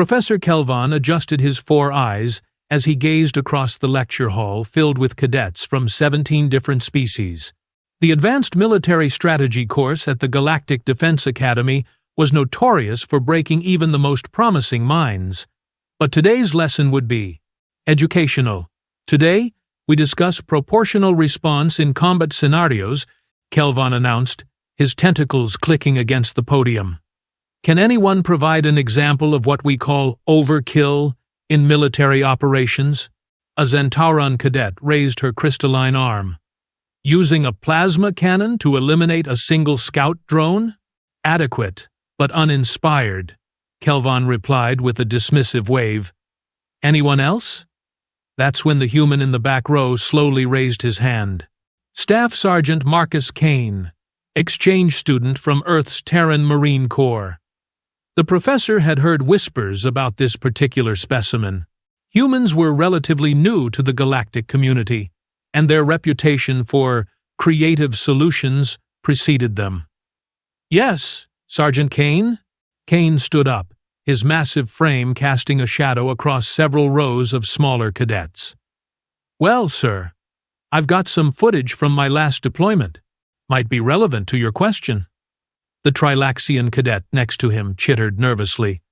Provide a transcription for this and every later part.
Professor Kelvon adjusted his 4 eyes as he gazed across the lecture hall filled with cadets from 17 different species. The Advanced Military Strategy course at the Galactic Defense Academy was notorious for breaking even the most promising minds. But today's lesson would be educational. Today, we discuss proportional response in combat scenarios, Kelvon announced, his tentacles clicking against the podium. Can anyone provide an example of what we call overkill in military operations? A Zentauran cadet raised her crystalline arm. Using a plasma cannon to eliminate a single scout drone? Adequate, but uninspired, Kelvon replied with a dismissive wave. Anyone else? That's when the human in the back row slowly raised his hand. Staff Sergeant Marcus Kane, exchange student from Earth's Terran Marine Corps. The professor had heard whispers about this particular specimen. Humans were relatively new to the galactic community, and their reputation for creative solutions preceded them. Yes, Sergeant Kane? Kane stood up, his massive frame casting a shadow across several rows of smaller cadets. Well, sir, I've got some footage from my last deployment. Might be relevant to your question. The Trilaxian cadet next to him chittered nervously.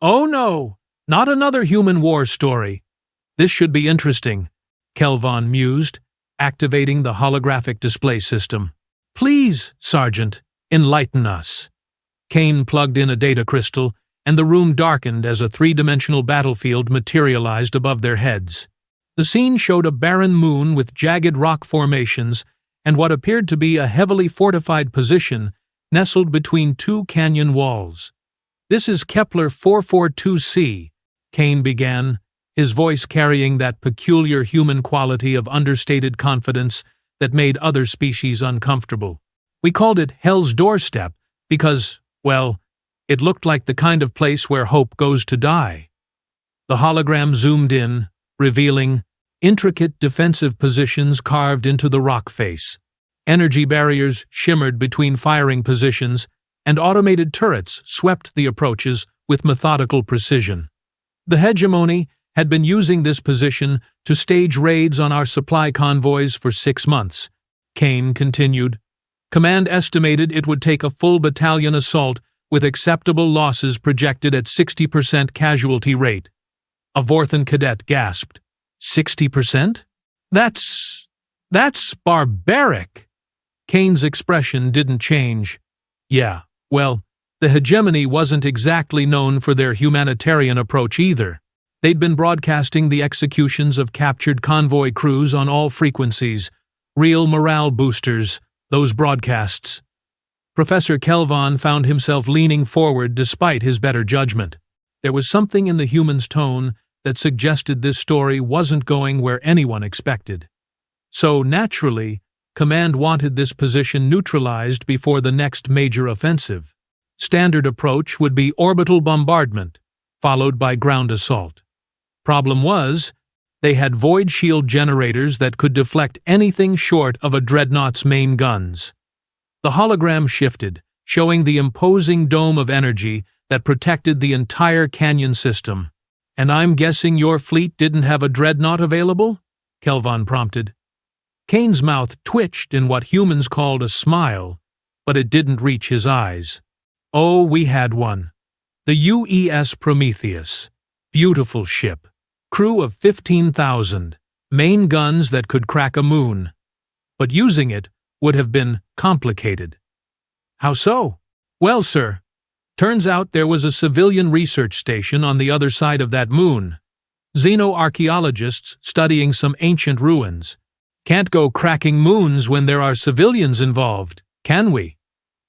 Oh no, not another human war story. This should be interesting, Kelvon mused, activating the holographic display system. Please, Sergeant, enlighten us. Kane plugged in a data crystal, and the room darkened as a 3-dimensional battlefield materialized above their heads. The scene showed a barren moon with jagged rock formations and what appeared to be a heavily fortified position nestled between 2 canyon walls. This is Kepler 442c, Kane began, his voice carrying that peculiar human quality of understated confidence that made other species uncomfortable. We called it Hell's Doorstep because, well, it looked like the kind of place where hope goes to die. The hologram zoomed in, revealing intricate defensive positions carved into the rock face. Energy barriers shimmered between firing positions, and automated turrets swept the approaches with methodical precision. The hegemony had been using this position to stage raids on our supply convoys for 6 months, Kane continued. Command estimated it would take a full battalion assault with acceptable losses projected at 60% casualty rate. A Vorthan cadet gasped. 60%? That's barbaric. Kane's expression didn't change. Yeah, well, the hegemony wasn't exactly known for their humanitarian approach either. They'd been broadcasting the executions of captured convoy crews on all frequencies. Real morale boosters, those broadcasts. Professor Kelvon found himself leaning forward despite his better judgment. There was something in the human's tone that suggested this story wasn't going where anyone expected. So, naturally, Command wanted this position neutralized before the next major offensive. Standard approach would be orbital bombardment, followed by ground assault. Problem was, they had void shield generators that could deflect anything short of a dreadnought's main guns. The hologram shifted, showing the imposing dome of energy that protected the entire canyon system. And I'm guessing your fleet didn't have a dreadnought available? Kelvon prompted. Kane's mouth twitched in what humans called a smile, but it didn't reach his eyes. Oh, we had one. The UES Prometheus. Beautiful ship. Crew of 15,000. Main guns that could crack a moon. But using it would have been complicated. How so? Well, sir, turns out there was a civilian research station on the other side of that moon. Xenoarchaeologists studying some ancient ruins. Can't go cracking moons when there are civilians involved, can we?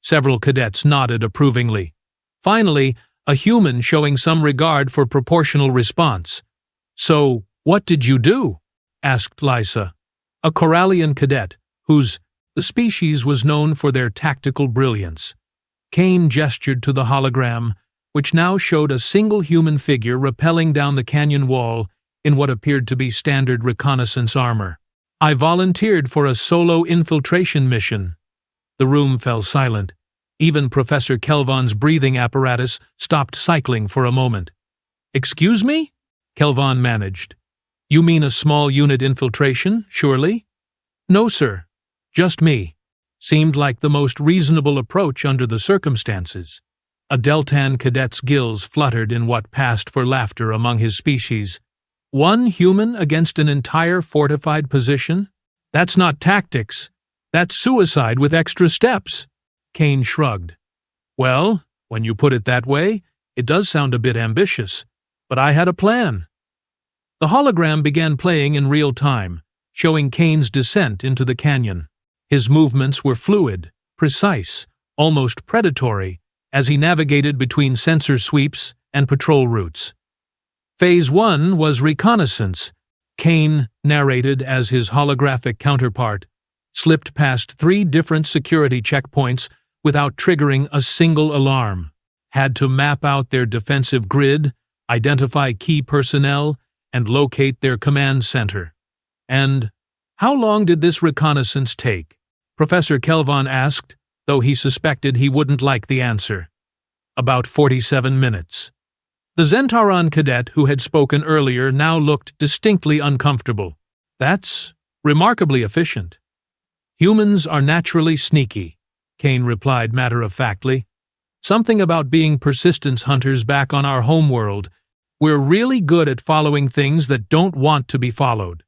Several cadets nodded approvingly. Finally, a human showing some regard for proportional response. So, what did you do? Asked Lysa, a Corallian cadet, the species was known for their tactical brilliance. Kane gestured to the hologram, which now showed a single human figure rappelling down the canyon wall in what appeared to be standard reconnaissance armor. I volunteered for a solo infiltration mission. The room fell silent. Even Professor Kelvon's breathing apparatus stopped cycling for a moment. Excuse me? Kelvon managed. You mean a small unit infiltration, surely? No, sir. Just me. Seemed like the most reasonable approach under the circumstances. A Deltan cadet's gills fluttered in what passed for laughter among his species. One human against an entire fortified position? That's not tactics. That's suicide with extra steps. Kane shrugged. Well, when you put it that way, it does sound a bit ambitious. But I had a plan. The hologram began playing in real time, showing Kane's descent into the canyon. His movements were fluid, precise, almost predatory, as he navigated between sensor sweeps and patrol routes. Phase 1 was reconnaissance. Kane, narrated as his holographic counterpart, slipped past 3 different security checkpoints without triggering a single alarm. Had to map out their defensive grid, identify key personnel, and locate their command center. And how long did this reconnaissance take? Professor Kelvon asked, though he suspected he wouldn't like the answer. About 47 minutes. The Zentaron cadet who had spoken earlier now looked distinctly uncomfortable. That's remarkably efficient. Humans are naturally sneaky, Kane replied matter-of-factly. Something about being persistence hunters back on our homeworld. We're really good at following things that don't want to be followed.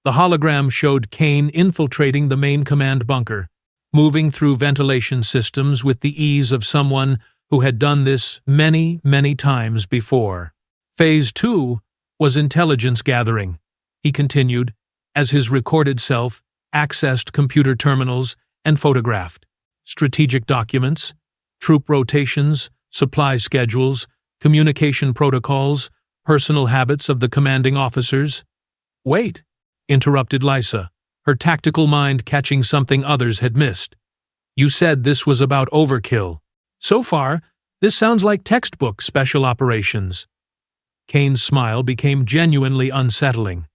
The hologram showed Kane infiltrating the main command bunker, moving through ventilation systems with the ease of someone who had done this many, many times before. Phase 2 was intelligence gathering, he continued, as his recorded self accessed computer terminals and photographed strategic documents, troop rotations, supply schedules, communication protocols, personal habits of the commanding officers. Wait, interrupted Lysa, her tactical mind catching something others had missed. You said this was about Overkill. So far, this sounds like textbook special operations. Kane's smile became genuinely unsettling.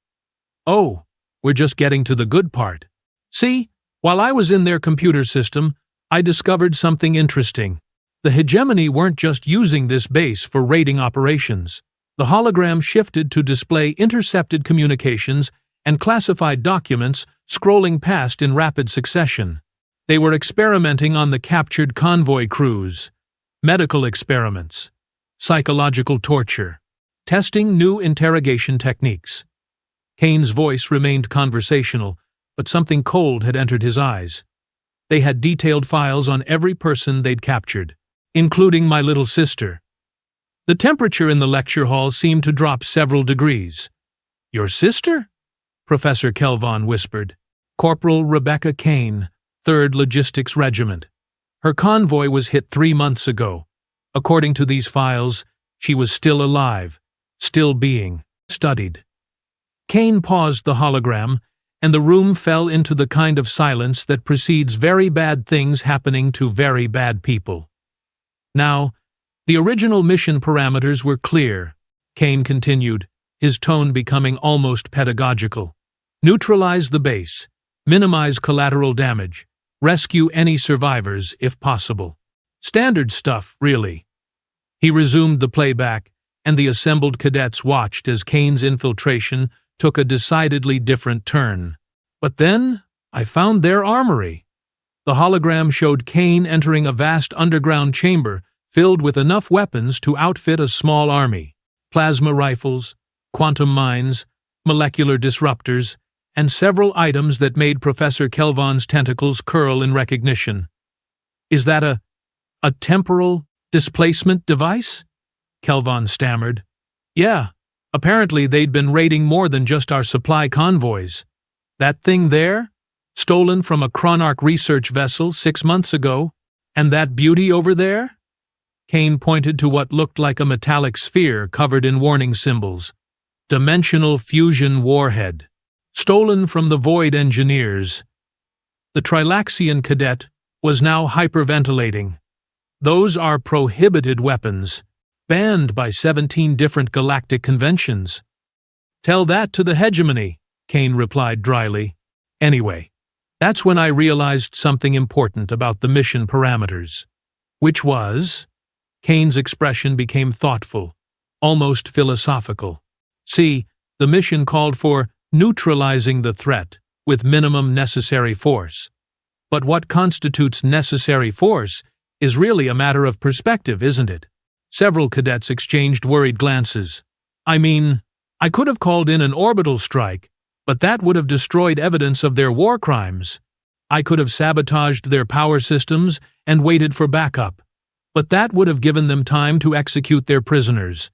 Oh, we're just getting to the good part. See, while I was in their computer system, I discovered something interesting. The hegemony weren't just using this base for raiding operations. The hologram shifted to display intercepted communications and classified documents scrolling past in rapid succession. They were experimenting on the captured convoy crews, medical experiments, psychological torture, testing new interrogation techniques. Kane's voice remained conversational, but something cold had entered his eyes. They had detailed files on every person they'd captured, including my little sister. The temperature in the lecture hall seemed to drop several degrees. Your sister? Professor Kelvon whispered. Corporal Rebecca Kane, 3rd Logistics Regiment. Her convoy was hit 3 months ago. According to these files, she was still alive, still being studied. Kane paused the hologram, and the room fell into the kind of silence that precedes very bad things happening to very bad people. Now, the original mission parameters were clear, Kane continued, his tone becoming almost pedagogical. Neutralize the base, minimize collateral damage, rescue any survivors if possible. Standard stuff, really. He resumed the playback, and the assembled cadets watched as Kane's infiltration took a decidedly different turn. But then, I found their armory. The hologram showed Kane entering a vast underground chamber filled with enough weapons to outfit a small army. Plasma rifles, quantum mines, molecular disruptors, and several items that made Professor Kelvon's tentacles curl in recognition. Is that a temporal displacement device? Kelvon stammered. Yeah, apparently they'd been raiding more than just our supply convoys. That thing there? Stolen from a Chronarch research vessel 6 months ago? And that beauty over there? Kane pointed to what looked like a metallic sphere covered in warning symbols. Dimensional fusion warhead. Stolen from the Void engineers. The Trilaxian cadet was now hyperventilating. Those are prohibited weapons, banned by 17 different galactic conventions. Tell that to the hegemony, Kane replied dryly. Anyway, that's when I realized something important about the mission parameters. Which was? Kane's expression became thoughtful. almost philosophical. See, the mission called for neutralizing the threat with minimum necessary force. But what constitutes necessary force is really a matter of perspective, isn't it? Several cadets exchanged worried glances. I mean, I could have called in an orbital strike, but that would have destroyed evidence of their war crimes. I could have sabotaged their power systems and waited for backup, but that would have given them time to execute their prisoners.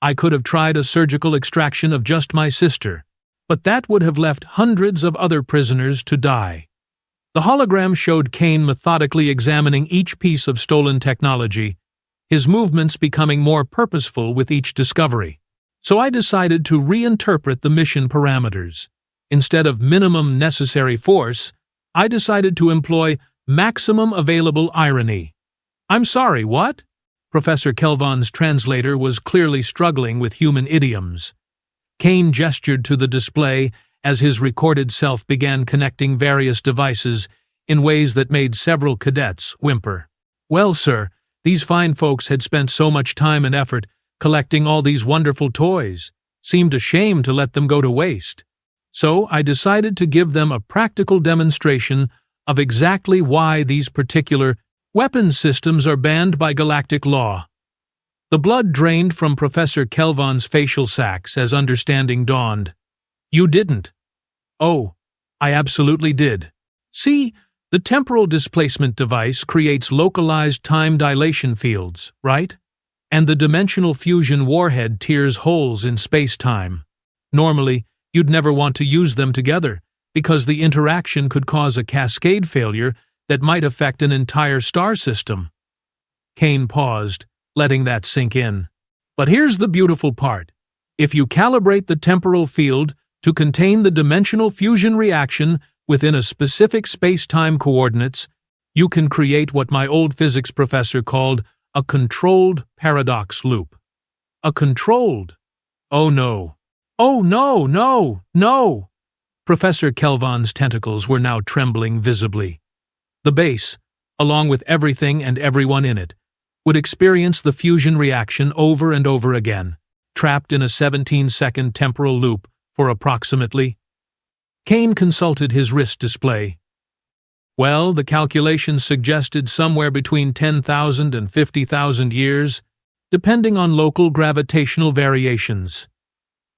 I could have tried a surgical extraction of just my sister, but that would have left hundreds of other prisoners to die. The hologram showed Kane methodically examining each piece of stolen technology, his movements becoming more purposeful with each discovery. So I decided to reinterpret the mission parameters. Instead of minimum necessary force, I decided to employ maximum available irony. I'm sorry, what? Professor Kelvan's translator was clearly struggling with human idioms. Kane gestured to the display as his recorded self began connecting various devices in ways that made several cadets whimper. Well, sir, these fine folks had spent so much time and effort collecting all these wonderful toys. Seemed a shame to let them go to waste. So I decided to give them a practical demonstration of exactly why these particular weapons systems are banned by galactic law. The blood drained from Professor Kelvan's facial sacs as understanding dawned. You didn't. Oh, I absolutely did. See, the temporal displacement device creates localized time dilation fields, right? And the dimensional fusion warhead tears holes in space-time. Normally, you'd never want to use them together, because the interaction could cause a cascade failure that might affect an entire star system. Kane paused, letting that sink in. But here's the beautiful part. If you calibrate the temporal field to contain the dimensional fusion reaction within a specific space-time coordinates, you can create what my old physics professor called a controlled paradox loop. A controlled? Oh no. Oh no, no, no! Professor Kelvan's tentacles were now trembling visibly. The base, along with everything and everyone in it, would experience the fusion reaction over and over again, trapped in a 17-second temporal loop for approximately. Kane consulted his wrist display. Well, the calculations suggested somewhere between 10,000 and 50,000 years, depending on local gravitational variations.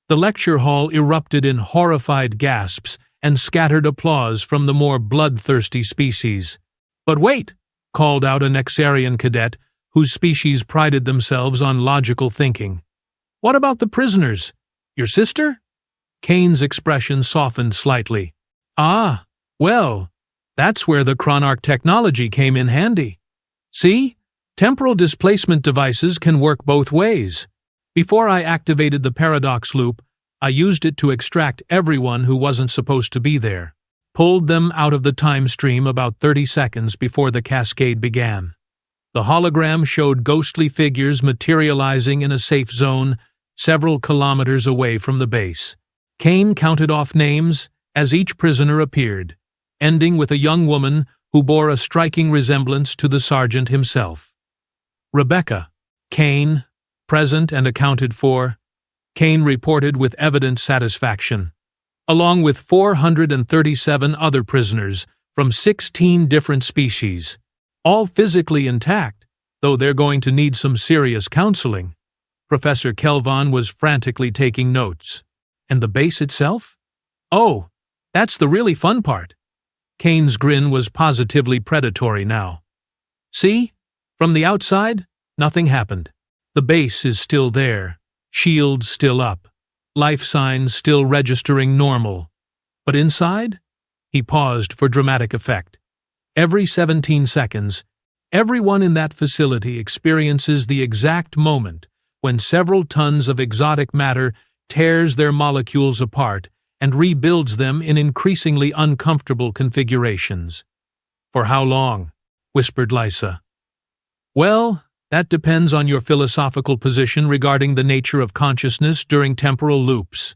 The lecture hall erupted in horrified gasps and scattered applause from the more bloodthirsty species. But wait, called out a Nexarian cadet whose species prided themselves on logical thinking. What about the prisoners? Your sister? Kane's expression softened slightly. Ah, well, that's where the Chronarch technology came in handy. See? Temporal displacement devices can work both ways. Before I activated the paradox loop, I used it to extract everyone who wasn't supposed to be there. Pulled them out of the time stream about 30 seconds before the cascade began. The hologram showed ghostly figures materializing in a safe zone several kilometers away from the base. Kane counted off names as each prisoner appeared, ending with a young woman who bore a striking resemblance to the sergeant himself. Rebecca. Kane, present and accounted for, Kane reported with evident satisfaction, along with 437 other prisoners from 16 different species, all physically intact, though they're going to need some serious counseling. Professor Kelvan was frantically taking notes. And the base itself? Oh, that's the really fun part. Kane's grin was positively predatory now. See? From the outside, nothing happened. The base is still there, shields still up, life signs still registering normal. But inside? He paused for dramatic effect. Every 17 seconds, everyone in that facility experiences the exact moment when several tons of exotic matter tears their molecules apart and rebuilds them in increasingly uncomfortable configurations. For how long? Whispered Lysa. Well, that depends on your philosophical position regarding the nature of consciousness during temporal loops.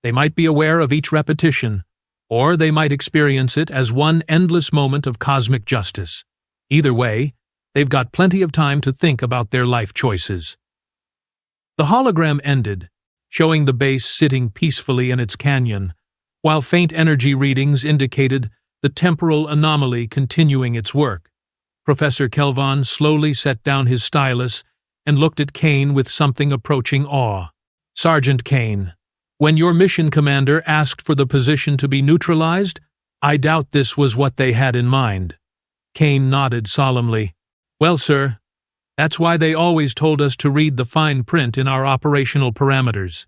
They might be aware of each repetition, or they might experience it as one endless moment of cosmic justice. Either way, they've got plenty of time to think about their life choices. The hologram ended, showing the base sitting peacefully in its canyon, while faint energy readings indicated the temporal anomaly continuing its work. Professor Kelvon slowly set down his stylus and looked at Kane with something approaching awe. Sergeant Kane, when your mission commander asked for the position to be neutralized, I doubt this was what they had in mind. Kane nodded solemnly. Well, sir, that's why they always told us to read the fine print in our operational parameters.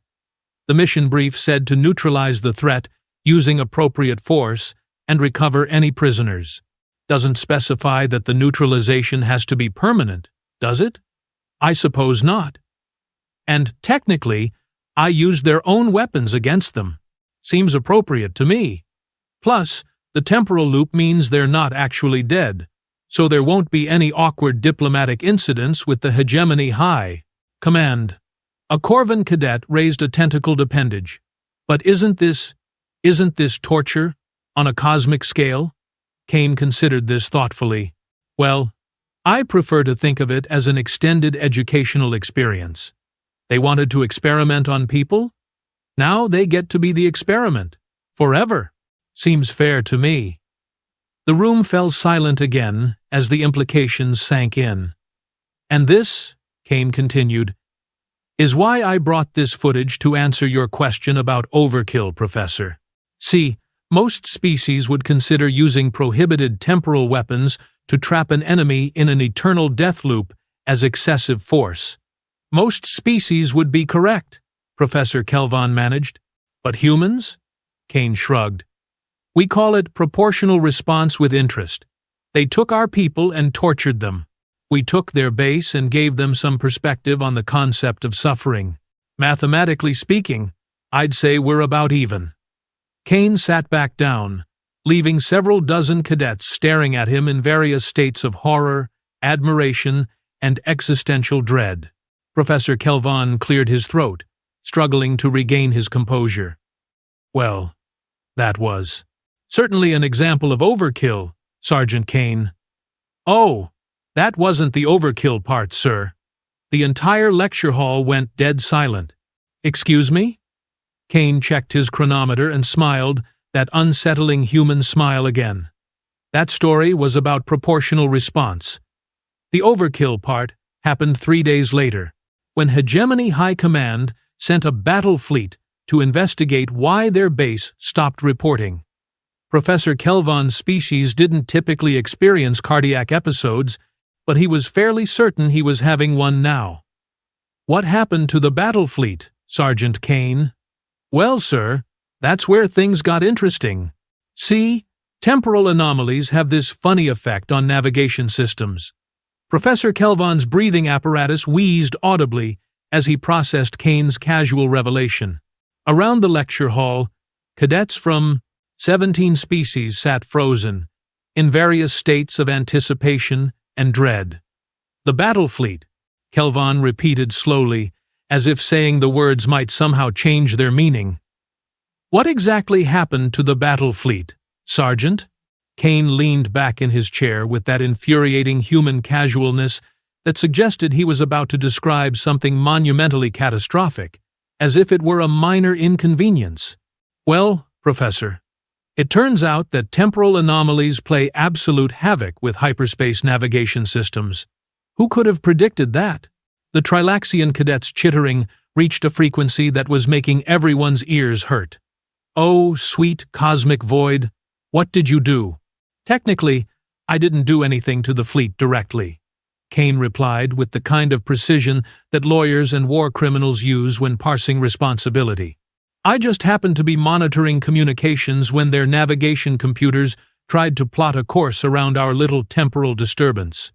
The mission brief said to neutralize the threat using appropriate force and recover any prisoners. Doesn't specify that the neutralization has to be permanent, does it? I suppose not. And technically, I used their own weapons against them. Seems appropriate to me. Plus, the temporal loop means they're not actually dead, so there won't be any awkward diplomatic incidents with the hegemony high. Command. A Corvan cadet raised a tentacled appendage. But isn't this torture on a cosmic scale? Kane considered this thoughtfully. Well, I prefer to think of it as an extended educational experience. They wanted to experiment on people? Now they get to be the experiment. Forever. Seems fair to me. The room fell silent again as the implications sank in. And this, Kane continued, is why I brought this footage to answer your question about overkill, Professor. See, most species would consider using prohibited temporal weapons to trap an enemy in an eternal death loop as excessive force. Most species would be correct, Professor Kelvon managed. But humans? Kane shrugged. We call it proportional response with interest. They took our people and tortured them. We took their base and gave them some perspective on the concept of suffering. Mathematically speaking, I'd say we're about even. Kane sat back down, leaving several dozen cadets staring at him in various states of horror, admiration, and existential dread. Professor Kelvon cleared his throat, struggling to regain his composure. Well, that was certainly an example of overkill, Sergeant Kane. Oh, that wasn't the overkill part, sir. The entire lecture hall went dead silent. Excuse me? Kane checked his chronometer and smiled, that unsettling human smile again. That story was about proportional response. The overkill part happened 3 days later, when Hegemony High Command sent a battle fleet to investigate why their base stopped reporting. Professor Kelvon's species didn't typically experience cardiac episodes, but he was fairly certain he was having one now. What happened to the battle fleet, Sergeant Kane? Well, sir, that's where things got interesting. See, temporal anomalies have this funny effect on navigation systems. Professor Kelvon's breathing apparatus wheezed audibly as he processed Kane's casual revelation. Around the lecture hall, cadets from 17 species sat frozen, in various states of anticipation and dread. The battle fleet, Kelvon repeated slowly, as if saying the words might somehow change their meaning. What exactly happened to the battle fleet, Sergeant? Kane leaned back in his chair with that infuriating human casualness that suggested he was about to describe something monumentally catastrophic, as if it were a minor inconvenience. Well, Professor, it turns out that temporal anomalies play absolute havoc with hyperspace navigation systems. Who could have predicted that? The Trilaxian cadets' chittering reached a frequency that was making everyone's ears hurt. Oh, sweet cosmic void, what did you do? Technically, I didn't do anything to the fleet directly, Kane replied with the kind of precision that lawyers and war criminals use when parsing responsibility. I just happened to be monitoring communications when their navigation computers tried to plot a course around our little temporal disturbance.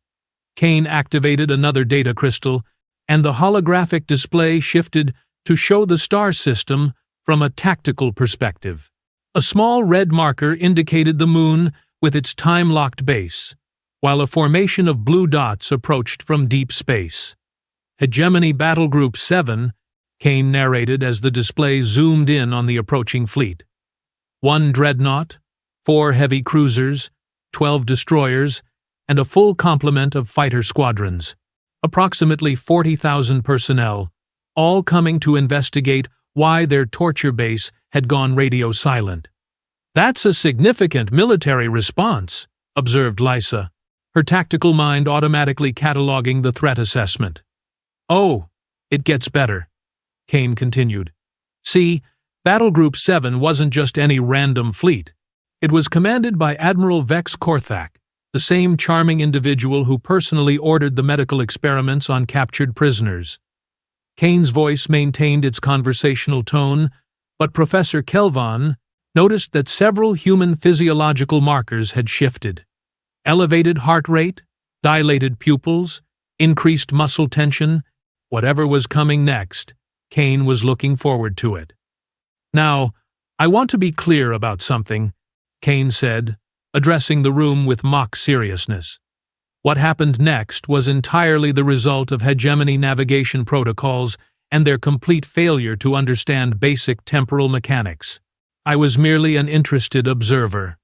Kane activated another data crystal, and the holographic display shifted to show the star system from a tactical perspective. A small red marker indicated the moon with its time-locked base, while a formation of blue dots approached from deep space. Hegemony Battle Group 7, Kane narrated as the display zoomed in on the approaching fleet. 1 dreadnought, 4 heavy cruisers, 12 destroyers, and a full complement of fighter squadrons. Approximately 40,000 personnel, all coming to investigate why their torture base had gone radio silent. "That's a significant military response," observed Lysa, her tactical mind automatically cataloging the threat assessment. "Oh, it gets better," Kane continued. "See, Battle Group 7 wasn't just any random fleet. It was commanded by Admiral Vex Korthak, the same charming individual who personally ordered the medical experiments on captured prisoners." Kane's voice maintained its conversational tone, but Professor Kelvan noticed that several human physiological markers had shifted. Elevated heart rate, dilated pupils, increased muscle tension. Whatever was coming next, Kane was looking forward to it. "Now, I want to be clear about something," Kane said, addressing the room with mock seriousness. What happened next was entirely the result of hegemony navigation protocols and their complete failure to understand basic temporal mechanics. I was merely an interested observer.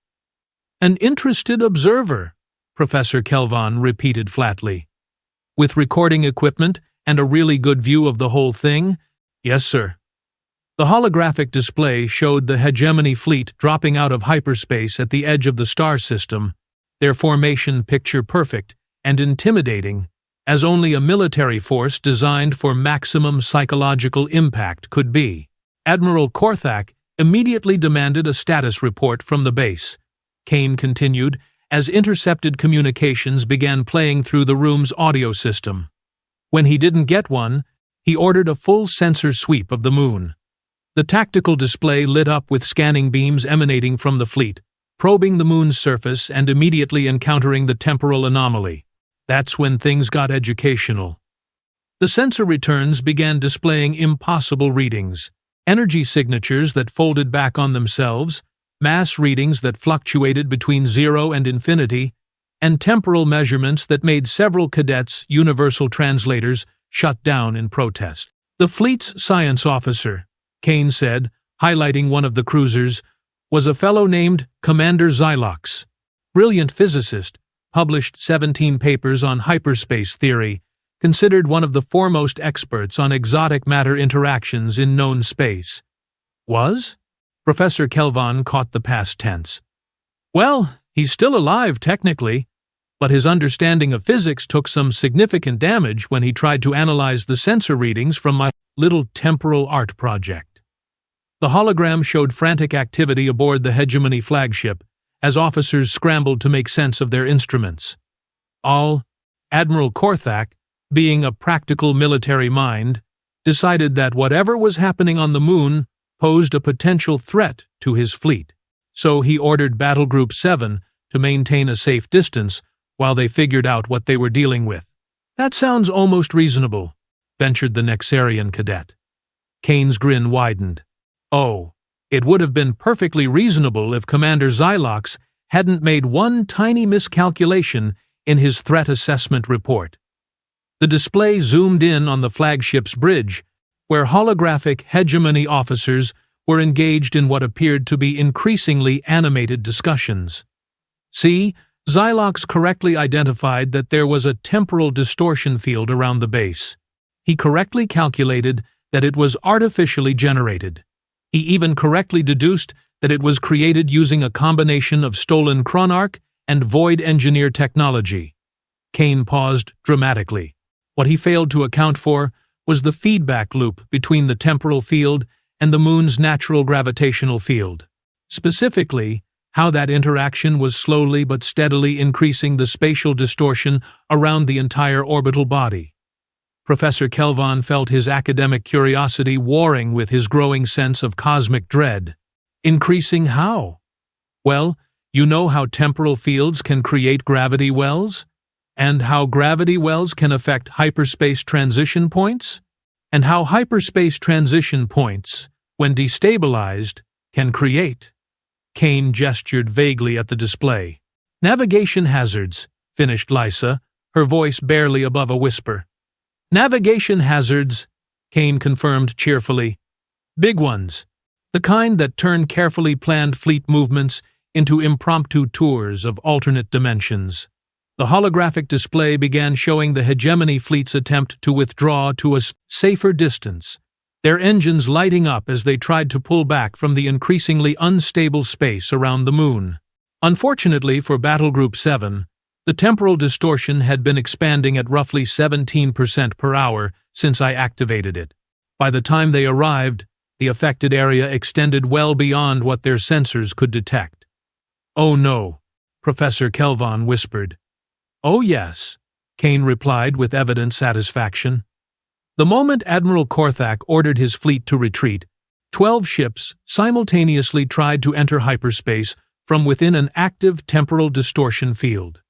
"An interested observer," Professor Kelvan repeated flatly. "With recording equipment and a really good view of the whole thing?" "Yes, sir." The holographic display showed the hegemony fleet dropping out of hyperspace at the edge of the star system, their formation picture perfect and intimidating, as only a military force designed for maximum psychological impact could be. Admiral Korthak immediately demanded a status report from the base, Kane continued, as intercepted communications began playing through the room's audio system. When he didn't get one, he ordered a full sensor sweep of the moon. The tactical display lit up with scanning beams emanating from the fleet, probing the moon's surface and immediately encountering the temporal anomaly. That's when things got educational. The sensor returns began displaying impossible readings, energy signatures that folded back on themselves, mass readings that fluctuated between 0 and infinity, and temporal measurements that made several cadets, universal translators, shut down in protest. "The fleet's science officer," Kane said, highlighting one of the cruisers, "was a fellow named Commander Xylox. Brilliant physicist, published 17 papers on hyperspace theory, considered one of the foremost experts on exotic matter interactions in known space." "Was?" Professor Kelvan caught the past tense. "Well, he's still alive technically, but his understanding of physics took some significant damage when he tried to analyze the sensor readings from my little temporal art project." The hologram showed frantic activity aboard the Hegemony flagship as officers scrambled to make sense of their instruments. Admiral Korthak, being a practical military mind, decided that whatever was happening on the moon posed a potential threat to his fleet. So he ordered Battle Group 7 to maintain a safe distance while they figured out what they were dealing with. "That sounds almost reasonable," ventured the Nexarian cadet. Kane's grin widened. "Oh, it would have been perfectly reasonable if Commander Xylox hadn't made one tiny miscalculation in his threat assessment report." The display zoomed in on the flagship's bridge, where holographic hegemony officers were engaged in what appeared to be increasingly animated discussions. "See, Xylox correctly identified that there was a temporal distortion field around the base. He correctly calculated that it was artificially generated. He even correctly deduced that it was created using a combination of stolen chronarch and void engineer technology." Kane paused dramatically. What he failed to account for was the feedback loop between the temporal field and the moon's natural gravitational field. Specifically, how that interaction was slowly but steadily increasing the spatial distortion around the entire orbital body. Professor Kelvan felt his academic curiosity warring with his growing sense of cosmic dread. "Increasing how?" "Well, you know how temporal fields can create gravity wells? And how gravity wells can affect hyperspace transition points? And how hyperspace transition points, when destabilized, can create." Kane gestured vaguely at the display. "Navigation hazards," finished Lysa, her voice barely above a whisper. "Navigation hazards," Kane confirmed cheerfully. "Big ones. The kind that turn carefully planned fleet movements into impromptu tours of alternate dimensions." The holographic display began showing the hegemony fleet's attempt to withdraw to a safer distance, their engines lighting up as they tried to pull back from the increasingly unstable space around the moon. Unfortunately for Battle Group 7, the temporal distortion had been expanding at roughly 17% per hour since I activated it. By the time they arrived, the affected area extended well beyond what their sensors could detect. "Oh no," Professor Kelvon whispered. "Oh yes," Kane replied with evident satisfaction. The moment Admiral Korthak ordered his fleet to retreat, 12 ships simultaneously tried to enter hyperspace from within an active temporal distortion field.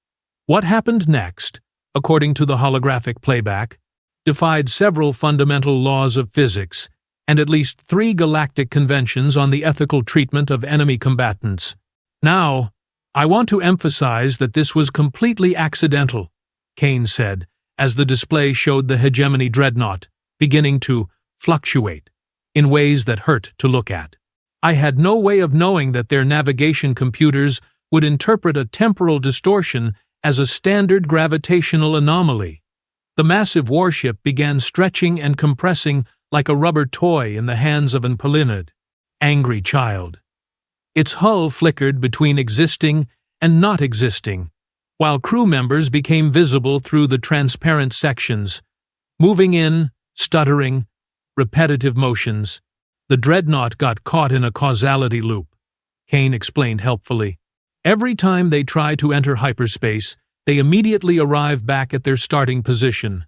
What happened next, according to the holographic playback, defied several fundamental laws of physics and at least 3 galactic conventions on the ethical treatment of enemy combatants. "Now, I want to emphasize that this was completely accidental," Kane said, as the display showed the hegemony dreadnought beginning to fluctuate in ways that hurt to look at. "I had no way of knowing that their navigation computers would interpret a temporal distortion as a standard gravitational anomaly." The massive warship began stretching and compressing like a rubber toy in the hands of an Palinid, angry child. Its hull flickered between existing and not existing, while crew members became visible through the transparent sections, moving in, stuttering, repetitive motions. The dreadnought got caught in a causality loop, Kane explained helpfully. Every time they try to enter hyperspace, they immediately arrive back at their starting position,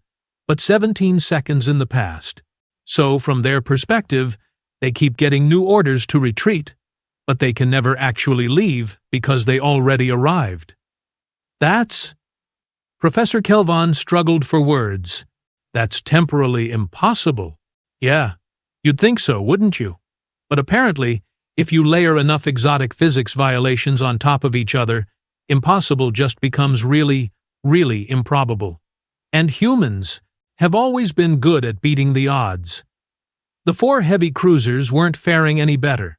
but 17 seconds in the past. So, from their perspective, they keep getting new orders to retreat, but they can never actually leave because they already arrived. That's... Professor Kelvon struggled for words. "That's temporally impossible." "Yeah, you'd think so, wouldn't you? But apparently, if you layer enough exotic physics violations on top of each other, impossible just becomes really, really improbable. And humans have always been good at beating the odds." The 4 heavy cruisers weren't faring any better.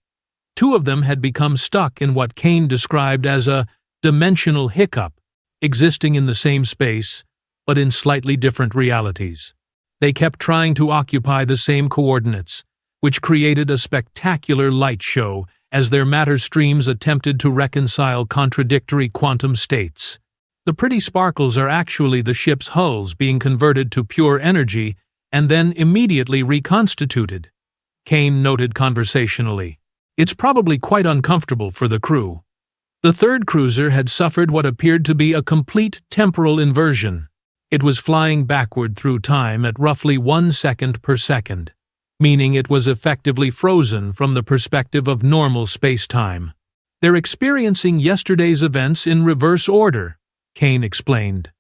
2 of them had become stuck in what Kane described as a dimensional hiccup, existing in the same space, but in slightly different realities. They kept trying to occupy the same coordinates, which created a spectacular light show as their matter streams attempted to reconcile contradictory quantum states. The pretty sparkles are actually the ship's hulls being converted to pure energy and then immediately reconstituted, Kane noted conversationally. "It's probably quite uncomfortable for the crew." The 3rd cruiser had suffered what appeared to be a complete temporal inversion. It was flying backward through time at roughly 1 second per second, meaning it was effectively frozen from the perspective of normal space-time. "They're experiencing yesterday's events in reverse order," Kane explained.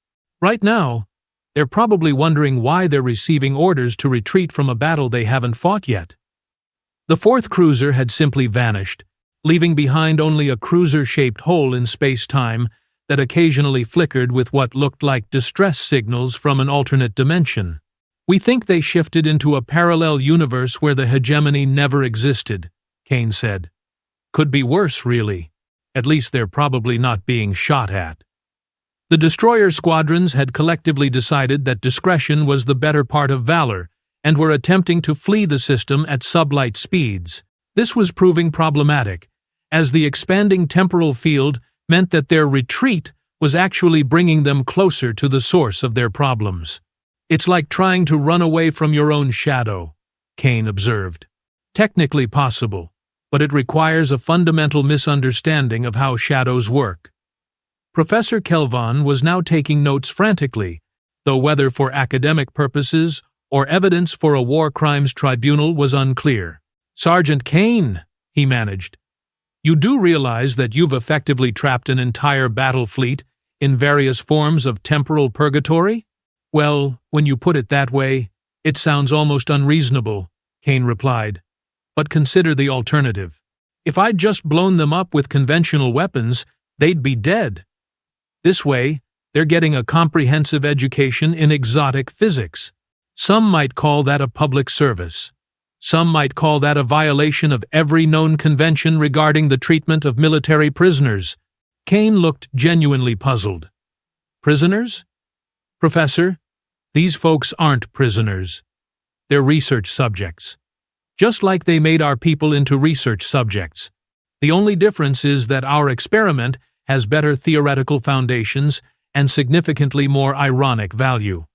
"Right now, they're probably wondering why they're receiving orders to retreat from a battle they haven't fought yet." The 4th cruiser had simply vanished, leaving behind only a cruiser-shaped hole in space-time that occasionally flickered with what looked like distress signals from an alternate dimension. "We think they shifted into a parallel universe where the hegemony never existed," Kane said. "Could be worse, really. At least they're probably not being shot at." The destroyer squadrons had collectively decided that discretion was the better part of valor and were attempting to flee the system at sublight speeds. This was proving problematic, as the expanding temporal field meant that their retreat was actually bringing them closer to the source of their problems. "It's like trying to run away from your own shadow," Kane observed. "Technically possible, but it requires a fundamental misunderstanding of how shadows work." Professor Kelvon was now taking notes frantically, though whether for academic purposes or evidence for a war crimes tribunal was unclear. "Sergeant Kane," he managed, "you do realize that you've effectively trapped an entire battle fleet in various forms of temporal purgatory?" "Well, when you put it that way, it sounds almost unreasonable," Kane replied. "But consider the alternative. If I'd just blown them up with conventional weapons, they'd be dead. This way, they're getting a comprehensive education in exotic physics. Some might call that a public service. Some might call that a violation of every known convention regarding the treatment of military prisoners." Kane looked genuinely puzzled. Prisoners? Professor, these folks aren't prisoners. They're research subjects. Just like they made our people into research subjects. The only difference is that our experiment has better theoretical foundations and significantly more ironic value.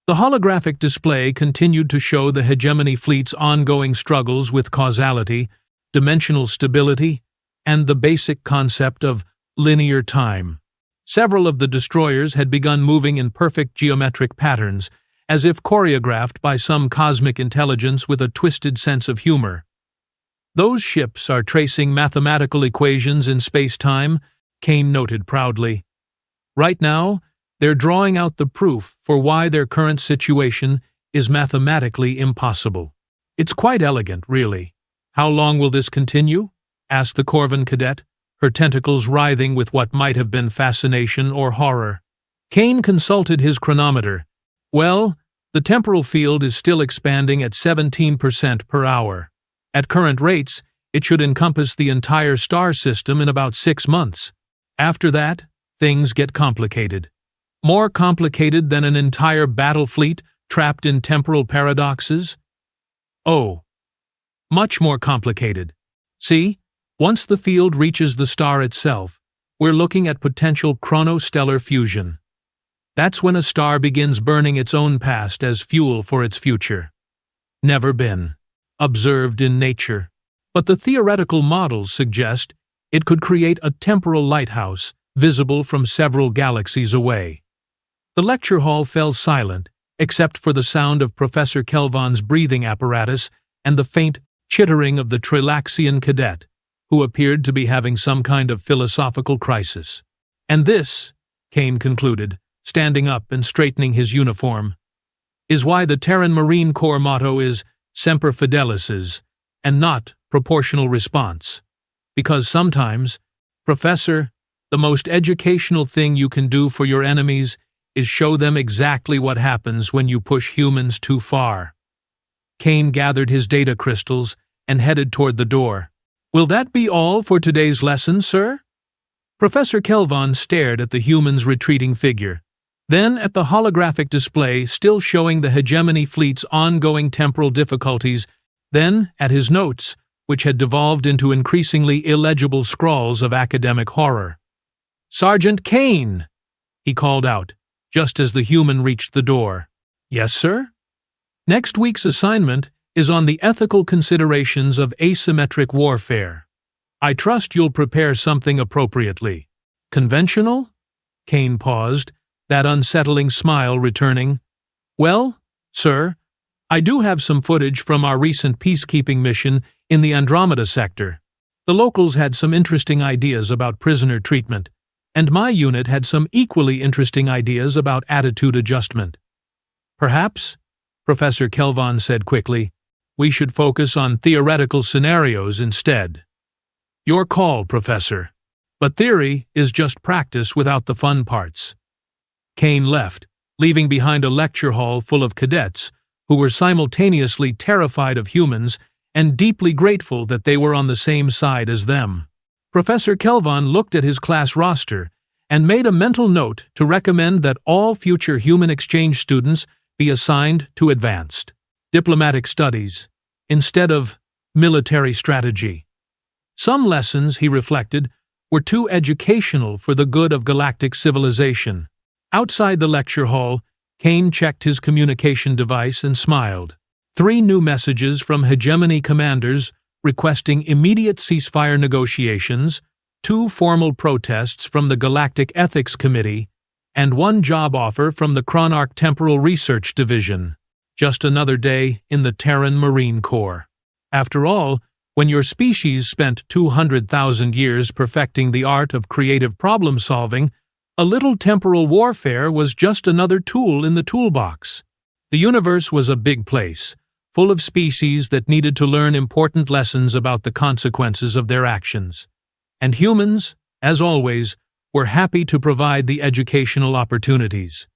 The holographic display continued to show the hegemony fleet's ongoing struggles with causality, dimensional stability, and the basic concept of linear time. Several of the destroyers had begun moving in perfect geometric patterns, as if choreographed by some cosmic intelligence with a twisted sense of humor. Those ships are tracing mathematical equations in space-time, Kane noted proudly. Right now, they're drawing out the proof for why their current situation is mathematically impossible. It's quite elegant, really. How long will this continue? Asked the Corvan cadet, her tentacles writhing with what might have been fascination or horror. Kane consulted his chronometer. Well, the temporal field is still expanding at 17% per hour. At current rates, it should encompass the entire star system in about 6 months. After that, things get complicated. More complicated than an entire battle fleet trapped in temporal paradoxes? Oh, much more complicated. See, once the field reaches the star itself, we're looking at potential chronostellar fusion. That's when a star begins burning its own past as fuel for its future. Never been observed in nature. But the theoretical models suggest it could create a temporal lighthouse visible from several galaxies away. The lecture hall fell silent, except for the sound of Professor Kelvan's breathing apparatus and the faint chittering of the Trilaxian cadet, who appeared to be having some kind of philosophical crisis. And this, Kane concluded, standing up and straightening his uniform, is why the Terran Marine Corps motto is Semper Fidelis and not proportional response. Because sometimes, Professor, the most educational thing you can do for your enemies is show them exactly what happens when you push humans too far. Kane gathered his data crystals and headed toward the door. Will that be all for today's lesson, sir? Professor Kelvan stared at the human's retreating figure, then at the holographic display still showing the hegemony fleet's ongoing temporal difficulties, then at his notes, which had devolved into increasingly illegible scrawls of academic horror. Sergeant Kane! He called out, just as the human reached the door. Yes, sir? Next week's assignment is on the ethical considerations of asymmetric warfare. I trust you'll prepare something appropriately. Conventional? Kane paused, that unsettling smile returning. Well, sir, I do have some footage from our recent peacekeeping mission in the Andromeda sector. The locals had some interesting ideas about prisoner treatment, and my unit had some equally interesting ideas about attitude adjustment. Perhaps, Professor Kelvan said quickly, we should focus on theoretical scenarios instead. Your call, Professor. But theory is just practice without the fun parts. Kane left, leaving behind a lecture hall full of cadets who were simultaneously terrified of humans and deeply grateful that they were on the same side as them. Professor Kelvan looked at his class roster and made a mental note to recommend that all future human exchange students be assigned to advanced diplomatic studies instead of military strategy. Some lessons, he reflected, were too educational for the good of galactic civilization. Outside the lecture hall, Kane checked his communication device and smiled. 3 new messages from hegemony commanders requesting immediate ceasefire negotiations, 2 formal protests from the Galactic Ethics Committee, and 1 job offer from the Chronarch Temporal Research Division. Just another day in the Terran Marine Corps. After all, when your species spent 200,000 years perfecting the art of creative problem-solving, a little temporal warfare was just another tool in the toolbox. The universe was a big place, full of species that needed to learn important lessons about the consequences of their actions. And humans, as always, were happy to provide the educational opportunities.